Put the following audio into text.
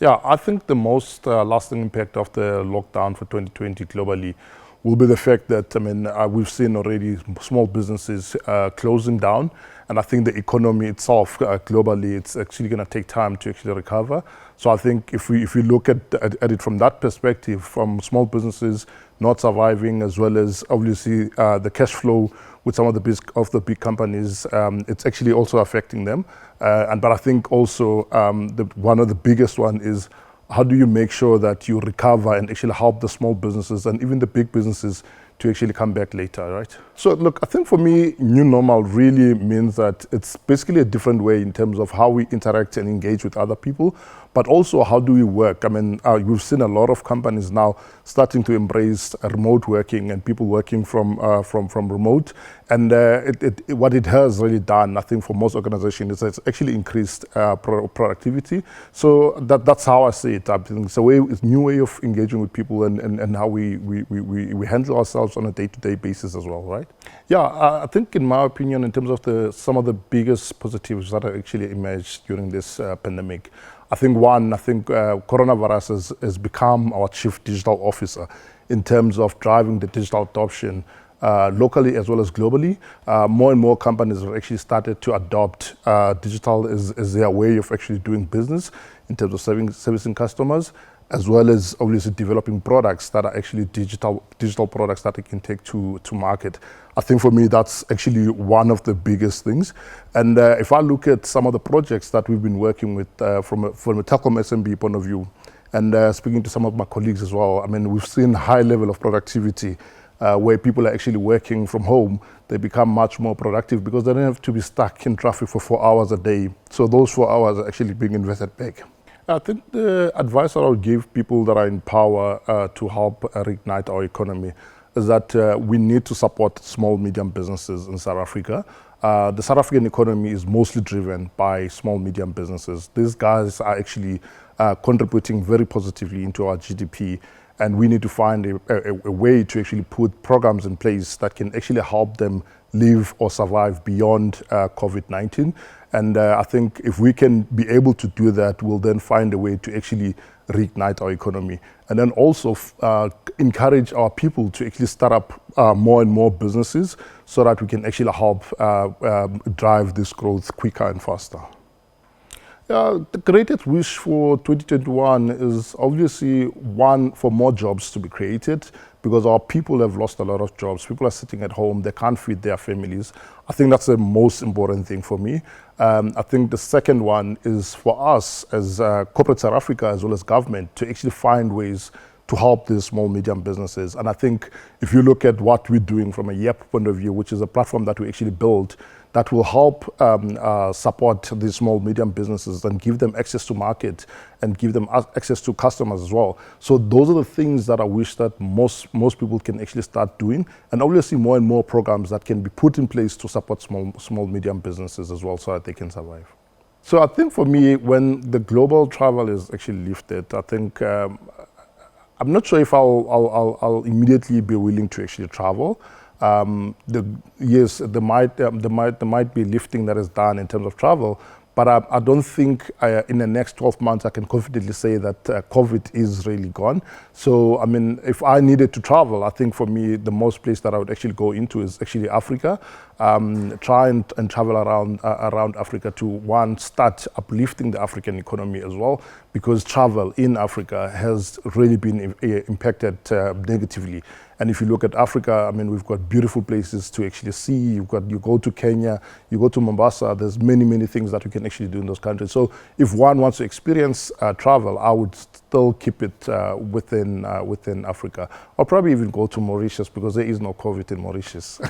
Yeah, I think the most lasting impact of the lockdown for 2020 globally will be the fact that, we've seen already small businesses closing down. And I think the economy itself globally, it's actually going to take time to actually recover. So I think if we look at it from that perspective, from small businesses not surviving, as well as obviously the cash flow with some of the big companies, it's actually also affecting them. But I think also one of the biggest one is, how do you make sure that you recover and actually help the small businesses and even the big businesses to actually come back later, right? So look, I think for me, new normal really means that it's basically a different way in terms of how we interact and engage with other people, but also how do we work? We've seen a lot of companies now starting to embrace remote working and people working from remote. And what it has really done, I think for most organizations, is it's actually increased productivity. So that's how I see it. I think it's a new way of engaging with people and how we handle ourselves on a day-to-day basis as well, right? Yeah, I think in my opinion, in terms of some of the biggest positives that have actually emerged during this pandemic, I think coronavirus has become our chief digital officer in terms of driving the digital adoption locally as well as globally. More and more companies have actually started to adopt digital as their way of actually doing business in terms of servicing customers, as well as obviously developing products that are actually digital products that they can take to market. I think for me, that's actually one of the biggest things. And if I look at some of the projects that we've been working with from a telecom SMB point of view, and speaking to some of my colleagues as well, we've seen high level of productivity where people are actually working from home. They become much more productive because they don't have to be stuck in traffic for 4 hours a day. So those 4 hours are actually being invested back. I think the advice that I would give people that are in power to help reignite our economy is that we need to support small, medium businesses in South Africa. The South African economy is mostly driven by small, medium businesses. These guys are actually contributing very positively into our GDP. And we need to find a way to actually put programs in place that can actually help them live or survive beyond COVID-19. And I think if we can be able to do that, we'll then find a way to actually reignite our economy. And then also encourage our people to actually start up more and more businesses so that we can actually help drive this growth quicker and faster. The greatest wish for 2021 is obviously one, for more jobs to be created, because our people have lost a lot of jobs. People are sitting at home, they can't feed their families. I think that's the most important thing for me. I think the second one is for us as corporate South Africa, as well as government, to actually find ways to help these small, medium businesses. And I think if you look at what we're doing from a YEP point of view, which is a platform that we actually built, that will help support these small, medium businesses and give them access to market and give them access to customers as well. So those are the things that I wish that most people can actually start doing. And obviously more and more programs that can be put in place to support small, medium businesses as well so that they can survive. So I think for me, when the global travel is actually lifted, I think I'm not sure if I'll immediately be willing to actually travel. Yes, there might be lifting that is done in terms of travel, but I don't think in the next 12 months I can confidently say that COVID is really gone. So, if I needed to travel, I think for me, the most place that I would actually go into is actually Africa. Try and travel around Africa to, one, start uplifting the African economy as well, because travel in Africa has really been impacted negatively. And if you look at Africa, we've got beautiful places to actually see. You go to Kenya, you go to Mombasa. There's many things that we can actually do in those countries. So if one wants to experience travel, I would still keep it within Africa. I'll probably even go to Mauritius because there is no COVID in Mauritius.